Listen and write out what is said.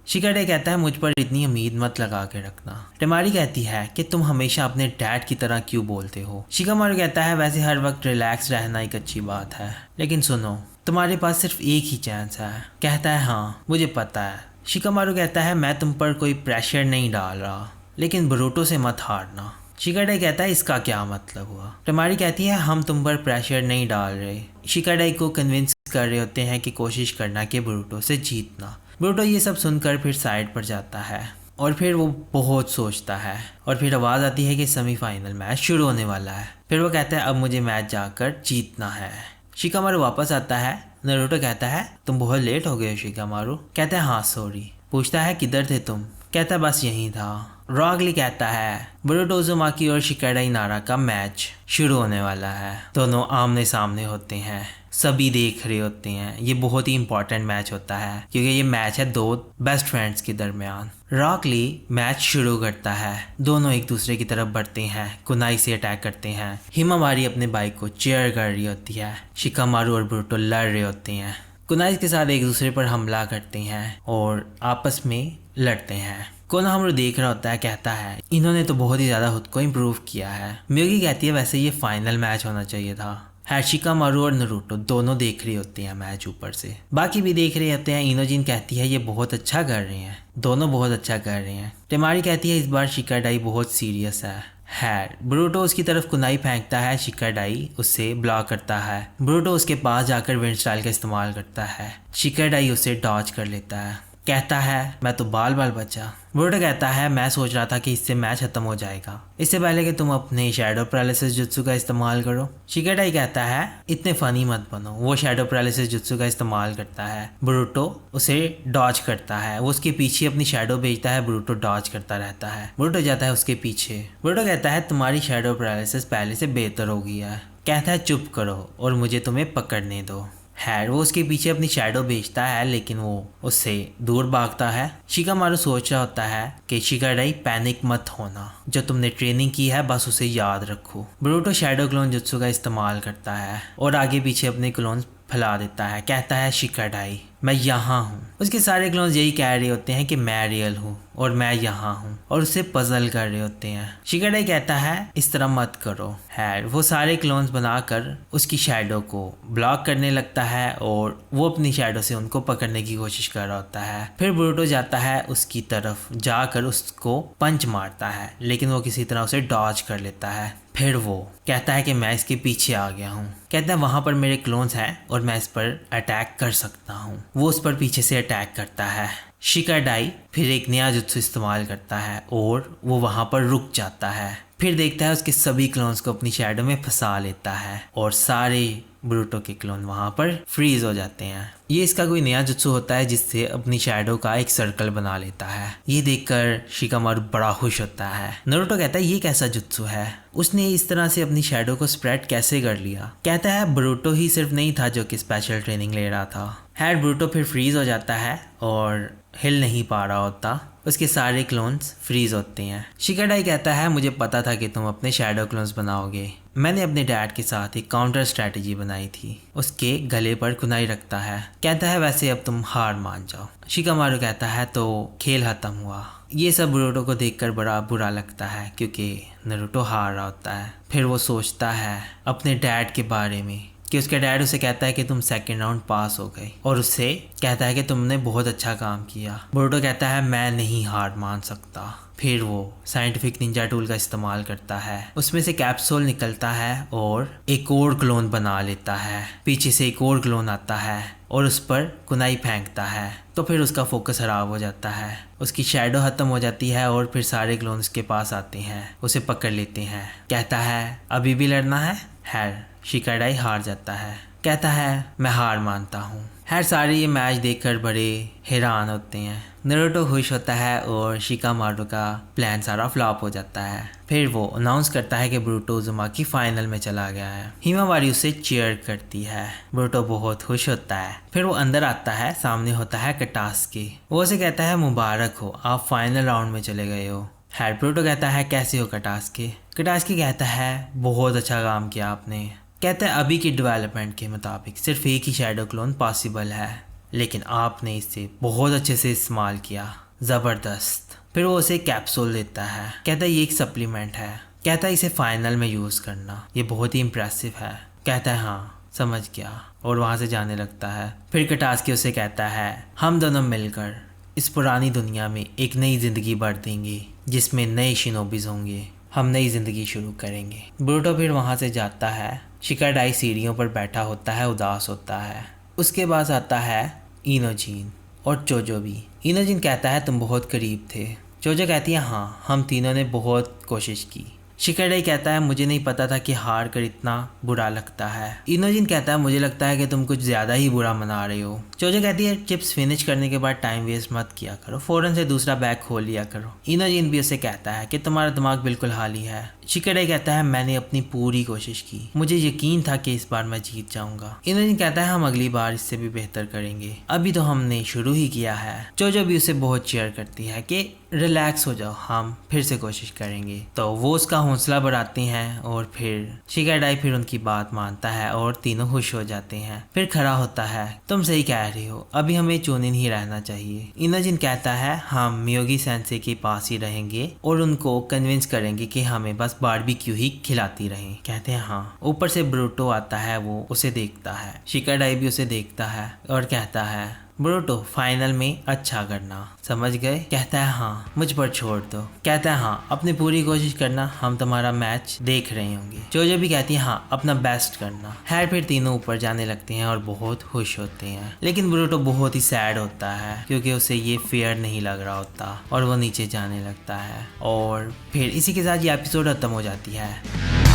शिकाडे कहता है मुझ पर इतनी उम्मीद मत लगा के रखना। टेमारी कहती है कि तुम हमेशा अपने डैड की तरह क्यों बोलते हो। शिकामारू कहता है वैसे हर वक्त रिलैक्स रहना एक अच्छी बात है, लेकिन सुनो तुम्हारे पास सिर्फ एक ही चांस है। कहता है हाँ मुझे पता है। शिकामारू कहता है मैं तुम पर कोई प्रेशर नहीं डाल रहा, लेकिन बोरुटो से मत हारना। शिकाडे कहता है इसका क्या मतलब हुआ। टेमारी कहती है हम तुम पर प्रेशर नहीं डाल रहे, शिकाडे को कन्विंस कर रहे होते हैं कि कोशिश करना कि बोरुटो से जीतना। बोरुटो ये सब सुनकर फिर साइड पर जाता है और फिर वो बहुत सोचता है और फिर आवाज़ आती है कि सेमीफाइनल मैच शुरू होने वाला है। फिर वो कहता है अब मुझे मैच जाकर जीतना है। शिकामारू वापस आता है। नारुतो कहता है तुम बहुत लेट हो गए हो। शिकामारू कहता है हाँ सॉरी। पूछता है किधर थे तुम। कहता है बस यहीं था। रॉक ली कहता है बोरुटो उज़ुमाकी और शिकाडा नारा का मैच शुरू होने वाला है। दोनों आमने सामने होते हैं, सभी देख रहे होते हैं। ये बहुत ही इंपॉर्टेंट मैच होता है क्योंकि ये मैच है दो बेस्ट फ्रेंड्स के दरमियान। रॉक ली मैच शुरू करता है। दोनों एक दूसरे की तरफ बढ़ते हैं, कुनाई से अटैक करते हैं। हिमावारी अपने भाई को चीयर कर रही होती है। शिकामारू और बोरुटो लड़ रहे होते हैं। कुनाई के साथ एक दूसरे पर हमला करते हैं और आपस में लड़ते हैं। कोनोहामारू देख रहा होता है, कहता है इन्होंने तो बहुत ही ज़्यादा खुद को इम्प्रूव किया है। मियोगी कहती है वैसे ये फाइनल मैच होना चाहिए था। शिकामारू और नारुतो दोनों देख रहे होते हैं मैच ऊपर से, बाकी भी देख रहे होते हैं। इनोजिन कहती है ये बहुत अच्छा कर रहे हैं, दोनों बहुत अच्छा कर रहे हैं। टेमारी कहती है इस बार शिकाडाई बहुत सीरियस है। बोरुटो उसकी तरफ कुनाई फेंकता है, शिकाडाई उससे ब्लॉक करता है। बोरुटो उसके पास जाकर विंड स्टाइल का इस्तेमाल करता है। शिकाडाई उसे डॉज कर लेता है। कहता है मैं तो बाल बाल बचा। बोरुटो कहता है मैं सोच रहा था कि इससे मैच खत्म हो जाएगा, इससे पहले कि तुम अपने शैडो पैरालिसिस जुत्सु का इस्तेमाल करो। शिकाडाई कहता है इतने फनी मत बनो। वो शैडो पैरालिसिस जुत्सु का इस्तेमाल करता है। बोरुटो उसे डॉज करता है। वो उसके पीछे अपनी शैडो भेजता है। बोरुटो डॉज करता रहता है। बोरुटो जाता है उसके पीछे। बोरुटो कहता है तुम्हारी शैडो पैरालिसिस पहले से बेहतर हो गई है। कहता है चुप करो और मुझे तुम्हें पकड़ने दो। वो उसके पीछे अपनी शैडो भेजता है, लेकिन वो उससे दूर भागता है। शिकामारू सोच रहा होता है कि शिकाडाई पैनिक मत होना, जो तुमने ट्रेनिंग की है बस उसे याद रखो। बोरुटो शैडो क्लोन जुत्सु का इस्तेमाल करता है और आगे पीछे अपने क्लोन फैला देता है। कहता है शिकाडाई मैं यहाँ हूँ। उसके सारे क्लोन्स यही कह रहे होते हैं कि मैं रियल हूँ और मैं यहाँ हूँ और उससे पजल कर रहे होते हैं। शिकाडाई कहता है इस तरह मत करो। वो सारे क्लोन्स बनाकर उसकी शैडो को ब्लॉक करने लगता है और वो अपनी शैडो से उनको पकड़ने की कोशिश कर रहा होता है। फिर बोरुटो जाता है उसकी तरफ, जाकर उसको पंच मारता है, लेकिन वो किसी तरह उसे डॉज कर लेता है। फिर वो कहता है कि मैं इसके पीछे आ गया हूँ। कहता है वहाँ पर मेरे क्लोन्स हैं और मैं इस पर अटैक कर सकता हूँ। वो उस पर पीछे से अटैक करता है। शिकाडाई फिर एक नया जुत्सु इस्तेमाल करता है और वो वहाँ पर रुक जाता है। फिर देखता है उसके सभी क्लोन्स को अपनी शैडो में फंसा लेता है और सारे बोरुटो के क्लोन वहाँ पर फ्रीज हो जाते हैं। ये इसका कोई नया जुत्सु होता है जिससे अपनी शैडो का एक सर्कल बना लेता है। ये देखकर शिकामारू बड़ा खुश होता है। नारुतो कहता है ये कैसा जुत्सु है, उसने इस तरह से अपनी शैडो को स्प्रेड कैसे कर लिया। कहता है बोरुटो ही सिर्फ नहीं था जो कि स्पेशल ट्रेनिंग ले रहा था। बोरुटो फिर फ्रीज हो जाता है और हिल नहीं पा रहा होता। उसके सारे क्लोन्स फ्रीज होते हैं। शिकाडाई कहता है मुझे पता था कि तुम अपने शैडो क्लोन्स बनाओगे। मैंने अपने डैड के साथ एक काउंटर स्ट्रैटेजी बनाई थी। उसके गले पर कुनाई रखता है। कहता है वैसे अब तुम हार मान जाओ। शिकामारू कहता है तो खेल खत्म हुआ। ये सब बोरुटो को देखकर बड़ा बुरा लगता है क्योंकि नारुतो हार रहा होता है। फिर वो सोचता है अपने डैड के बारे में कि उसके डैड उसे कहता है कि तुम सेकंड राउंड पास हो गए और उससे कहता है कि तुमने बहुत अच्छा काम किया। बोरुटो कहता है मैं नहीं हार मान सकता। फिर वो साइंटिफिक निंजा टूल का इस्तेमाल करता है। उसमें से कैप्सूल निकलता है और एक और क्लोन बना लेता है। पीछे से एक और क्लोन आता है और उस पर कुनाई फेंकता है, तो फिर उसका फोकस खराब हो जाता है। उसकी शैडो खत्म हो जाती है और फिर सारे क्लोन उसके पास आते हैं, उसे पकड़ लेते हैं। कहता है अभी भी लड़ना है। शिकाडाई हार जाता है। कहता है मैं हार मानता हूँ। सारे ये मैच देखकर बड़े हैरान होते हैं। नारुतो खुश होता है और शिकामारू का प्लान सारा फ्लॉप हो जाता है। फिर वो अनाउंस करता है कि बोरुटो उज़ुमाकी फाइनल में चला गया है। हिमावारी उसे चीयर करती है। बोरुटो बहुत खुश होता है। फिर वो अंदर आता है, सामने होता है कटास्की। वो उसे कहता है मुबारक हो, आप फाइनल राउंड में चले गए हो। बोरुटो कहता है कैसे हो कटास्की। कटास्की कहता है बहुत अच्छा काम किया आपने। कहता है अभी की डेवलपमेंट के मुताबिक सिर्फ एक ही शैडो क्लोन पॉसिबल है लेकिन आपने इसे बहुत अच्छे से इस्तेमाल किया, ज़बरदस्त। फिर वो उसे कैप्सूल देता है, कहता है ये एक सप्लीमेंट है, कहता है इसे फाइनल में यूज़ करना, ये बहुत ही इम्प्रेसिव है। कहता है हाँ समझ गया, और वहाँ से जाने लगता है। फिर कटास्की उसे कहता है हम दोनों मिलकर इस पुरानी दुनिया में एक नई ज़िंदगी भर देंगे जिसमें नए शिनोबीज होंगे, हम नई ज़िंदगी शुरू करेंगे। ब्रूटो फिर वहाँ से जाता है। शिकाडाई सीढ़ियों पर बैठा होता है, उदास होता है। उसके बाद आता है इनोजिन और चोजो भी। इनोजिन कहता है तुम बहुत करीब थे। चोजो कहती है हाँ हम तीनों ने बहुत कोशिश की। शिकाडाई कहता है मुझे नहीं पता था कि हार कर इतना बुरा लगता है। इनोजिन कहता है मुझे लगता है कि तुम कुछ ज़्यादा ही बुरा मना रहे हो। चोजो कहती है चिप्स फिनिश करने के बाद टाइम वेस्ट मत किया करो, फ़ौरन से दूसरा बैग खोल लिया करो। इनोजिन भी उसे कहता है कि तुम्हारा दिमाग बिल्कुल खाली है। शिकाडाई कहता है मैंने अपनी पूरी कोशिश की, मुझे यकीन था कि इस बार मैं जीत जाऊंगा। इनोजिन कहता है हम अगली बार इससे भी बेहतर करेंगे, अभी तो हमने शुरू ही किया है। चोजो भी उसे बहुत चेयर करती है कि रिलैक्स हो जाओ, हम फिर से कोशिश करेंगे। तो वो उसका हौसला बढ़ाती हैं और फिर शिकाडाई फिर उनकी बात मानता है और तीनों खुश हो जाते हैं। फिर खड़ा होता है तुम सही कह रही हो, अभी हमें चूनिन ही रहना चाहिए। इनोजिन कहता है हम मियोगी सेंसे के पास ही रहेंगे और उनको कन्विंस करेंगे कि हमें बस बारबेक्यू ही खिलाती रहें। कहते हैं हाँ। ऊपर से ब्रूटो आता है, वो उसे देखता है। शिकाडाई भी उसे देखता है और कहता है ब्रूटो फाइनल में अच्छा करना, समझ गए? कहता है हाँ मुझ पर छोड़ दो। कहता है हाँ अपनी पूरी कोशिश करना, हम तुम्हारा मैच देख रहे होंगे। चोजो भी कहती है हाँ अपना बेस्ट करना। खैर फिर तीनों ऊपर जाने लगते हैं और बहुत खुश होते हैं, लेकिन ब्रूटो बहुत ही सैड होता है क्योंकि उसे ये फेयर नहीं लग रहा होता और वो नीचे जाने लगता है। और फिर इसी के साथ ये एपिसोड खत्म हो जाती है।